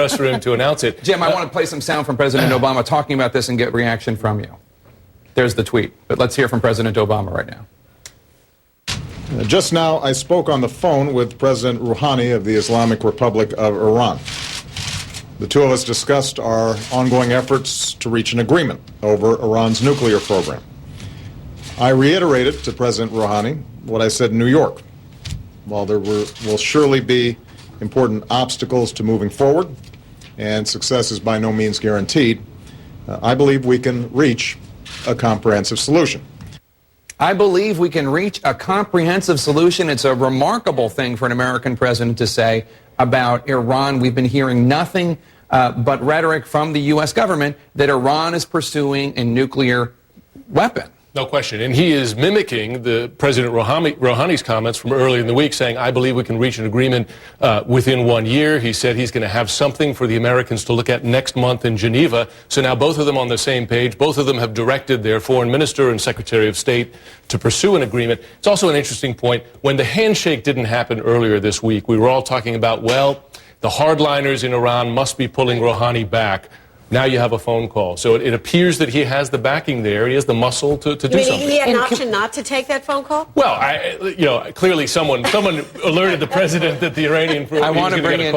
press room to announce it. Jim, I want to play some sound from President Obama talking about this and get reaction from you. There's the tweet, but let's hear from President Obama right now. Just now, I spoke on the phone with President Rouhani of the Islamic Republic of Iran. The two of us discussed our ongoing efforts to reach an agreement over Iran's nuclear program. I reiterated to President Rouhani what I said in New York. While there will surely be important obstacles to moving forward, and success is by no means guaranteed, I believe we can reach a comprehensive solution. I believe we can reach a comprehensive solution. It's a remarkable thing for an American president to say about Iran. We've been hearing nothing but rhetoric from the U.S. government that Iran is pursuing a nuclear weapon. No question. And he is mimicking the President Rouhani's comments from earlier in the week, saying, I believe we can reach an agreement within 1 year. He said he's going to have something for the Americans to look at next month in Geneva. So now both of them on the same page. Both of them have directed their foreign minister and secretary of state to pursue an agreement. It's also an interesting point. When the handshake didn't happen earlier this week, we were all talking about, well, the hardliners in Iran must be pulling Rouhani back. Now you have a phone call. So it appears that he has the backing there. He has the muscle to do something. He had an option not to take that phone call? Well, clearly someone alerted the president that the Iranian... I want to bring in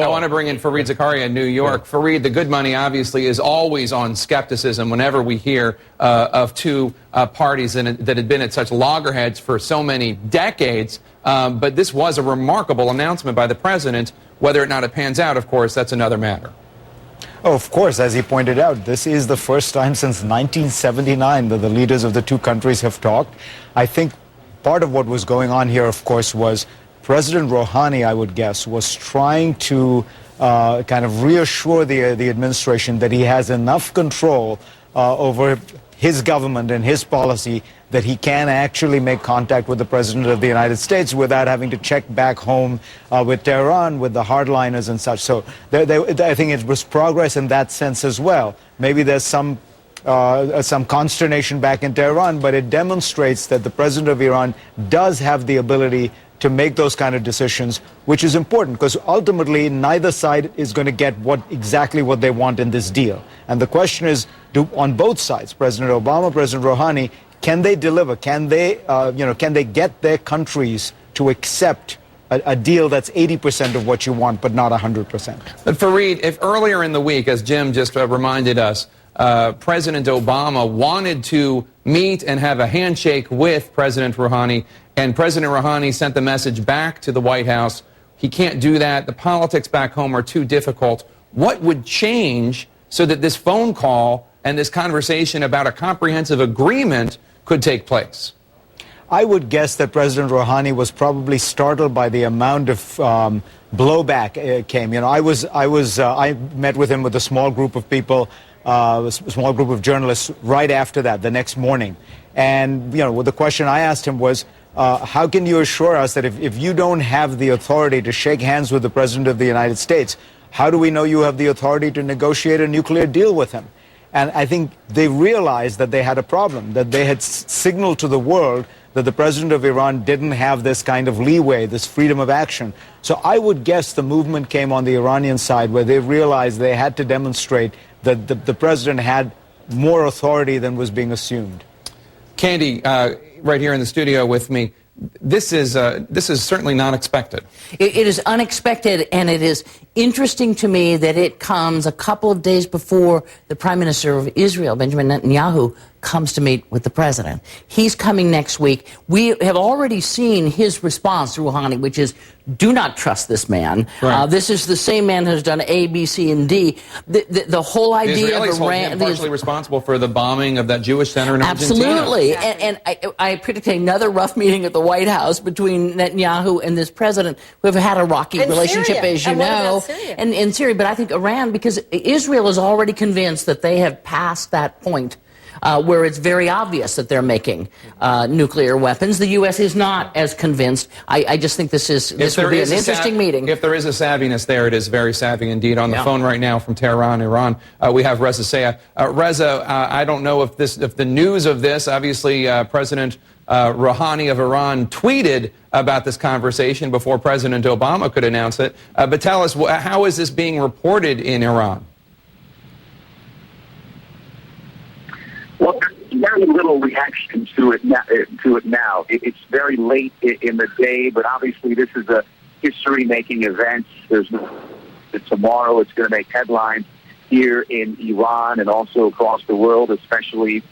Fareed Zakaria in New York. Yeah. Fareed, the good money obviously is always on skepticism whenever we hear of two parties that had been at such loggerheads for so many decades. But this was a remarkable announcement by the president. Whether or not it pans out, of course, that's another matter. Oh, of course, as he pointed out, this is the first time since 1979 that the leaders of the two countries have talked. I think part of what was going on here, of course, was President Rouhani, I would guess, was trying to kind of reassure the administration that he has enough control over his government and his policy that he can actually make contact with the President of the United States without having to check back home with Tehran, with the hardliners and such. So I think it was progress in that sense as well. Maybe there's some consternation back in Tehran, but it demonstrates that the President of Iran does have the ability to make those kind of decisions, which is important because ultimately neither side is going to get exactly what they want in this deal. And the question is, on both sides, President Obama, President Rouhani, can they deliver? Can they, can they get their countries to accept a deal that's 80% of what you want, but not 100%? But Fareed, if earlier in the week, as Jim just reminded us, President Obama wanted to meet and have a handshake with President Rouhani, and President Rouhani sent the message back to the White House, he can't do that, the politics back home are too difficult. What would change so that this phone call and this conversation about a comprehensive agreement could take place? I would guess that President Rouhani was probably startled by the amount of blowback came. I met with him with a small group of people, a small group of journalists right after that, the next morning. And, the question I asked him was, how can you assure us that if you don't have the authority to shake hands with the President of the United States, how do we know you have the authority to negotiate a nuclear deal with him? And I think they realized that they had a problem, that they had signaled to the world that the president of Iran didn't have this kind of leeway, this freedom of action. So I would guess the movement came on the Iranian side where they realized they had to demonstrate that the president had more authority than was being assumed. Candy, right here in the studio with me, this is certainly not expected. It is unexpected, and it is interesting to me that it comes a couple of days before the Prime Minister of Israel, Benjamin Netanyahu, comes to meet with the president. He's coming next week. We have already seen his response to Rouhani, which is, do not trust this man. Right. This is the same man who's done A, B, C, and D. The whole idea of Iran... partially responsible for the bombing of that Jewish center in Argentina. Absolutely. And I predict another rough meeting at the White House between Netanyahu and this president, who have had a rocky relationship, Syria, as you know, and in Syria. But I think Iran, because Israel is already convinced that they have passed that point where it's very obvious that they're making nuclear weapons. The U.S. is not as convinced. I just think this will be an interesting meeting. If there is a savviness there, it is very savvy indeed. On the phone right now from Tehran, Iran, we have Reza Sayah. Reza, I don't know if the news of this, obviously President Rouhani of Iran tweeted about this conversation before President Obama could announce it. But tell us, how is this being reported in Iran? Well, there's very little reaction to it now. It's very late in the day, but obviously this is a history-making event. Tomorrow it's going to make headlines here in Iran and also across the world, especially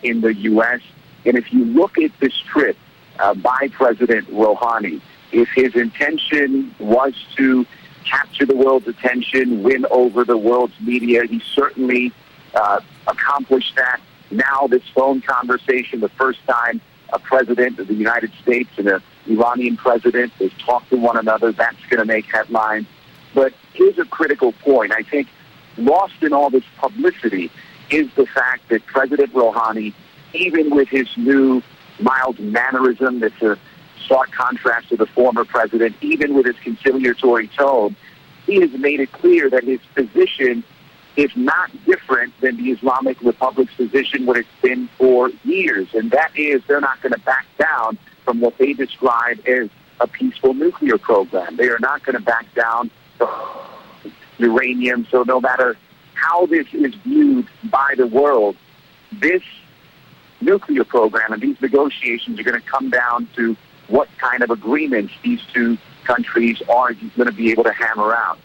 in the U.S. And if you look at this trip by President Rouhani, if his intention was to capture the world's attention, win over the world's media, he certainly accomplished that. Now this phone conversation, the first time a president of the United States and an Iranian president has talked to one another, that's going to make headlines. But here's a critical point. I think lost in all this publicity is the fact that President Rouhani, even with his new mild mannerism that's a stark contrast to the former president, even with his conciliatory tone, he has made it clear that his position is not different than the Islamic Republic's position, what it's been for years. And that is, they're not going to back down from what they describe as a peaceful nuclear program. They are not going to back down from uranium. So no matter how this is viewed by the world, this nuclear program and these negotiations are going to come down to what kind of agreements these two countries are going to be able to hammer out.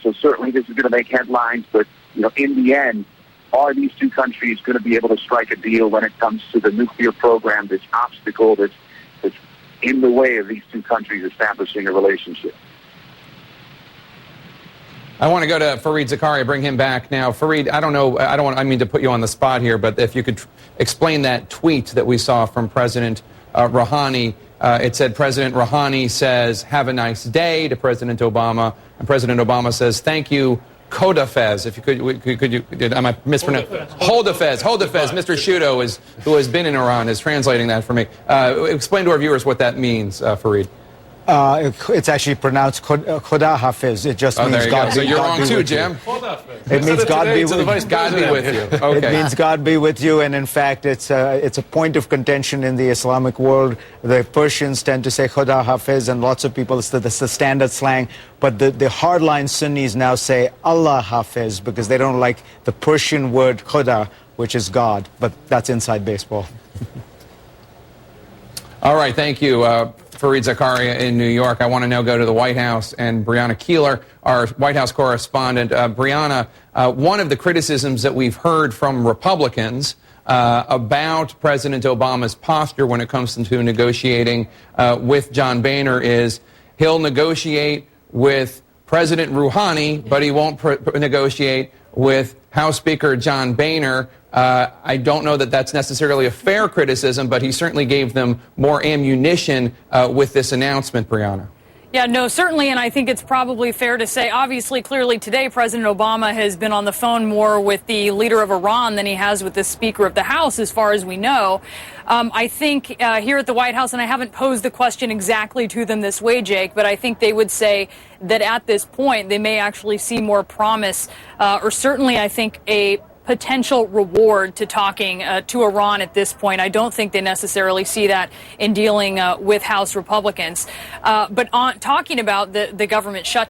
So certainly this is going to make headlines, but in the end, are these two countries going to be able to strike a deal when it comes to the nuclear program, this obstacle that's in the way of these two countries establishing a relationship? I want to go to Fareed Zakaria, bring him back now. Fareed, I mean to put you on the spot here, but if you could explain that tweet that we saw from President Rouhani. It said President Rouhani says, "Have a nice day" to President Obama, and President Obama says, "Thank you, Kodafez." If you could you, am I mispronouncing? Holdafez. Mr. Shudo, who has been in Iran, is translating that for me. Explain to our viewers what that means, Fareed. It's actually pronounced Khoda Hafiz. It just means God. So you're wrong too, Jim. It means God be with you. God be with you. Okay. It means God be with you, and in fact, it's a point of contention in the Islamic world. The Persians tend to say Khoda Hafiz, and lots of people, that's the standard slang. But the hardline Sunnis now say Allah Hafiz because they don't like the Persian word Khoda, which is God. But that's inside baseball. All right, thank you. Fareed Zakaria in New York. I want to now go to the White House and Brianna Keeler, our White House correspondent. Brianna, one of the criticisms that we've heard from Republicans about President Obama's posture when it comes to negotiating with John Boehner is he'll negotiate with President Rouhani, but he won't negotiate with House Speaker John Boehner. I don't know that that's necessarily a fair criticism, but he certainly gave them more ammunition with this announcement, Brianna. Yeah, no, certainly, and I think it's probably fair to say, obviously, clearly today, President Obama has been on the phone more with the leader of Iran than he has with the Speaker of the House, as far as we know. I think here at the White House, and I haven't posed the question exactly to them this way, Jake, but I think they would say that at this point, they may actually see more promise, or certainly, I think, a potential reward to talking to Iran at this point. I don't think they necessarily see that in dealing with House Republicans. But on talking about the government shutdown,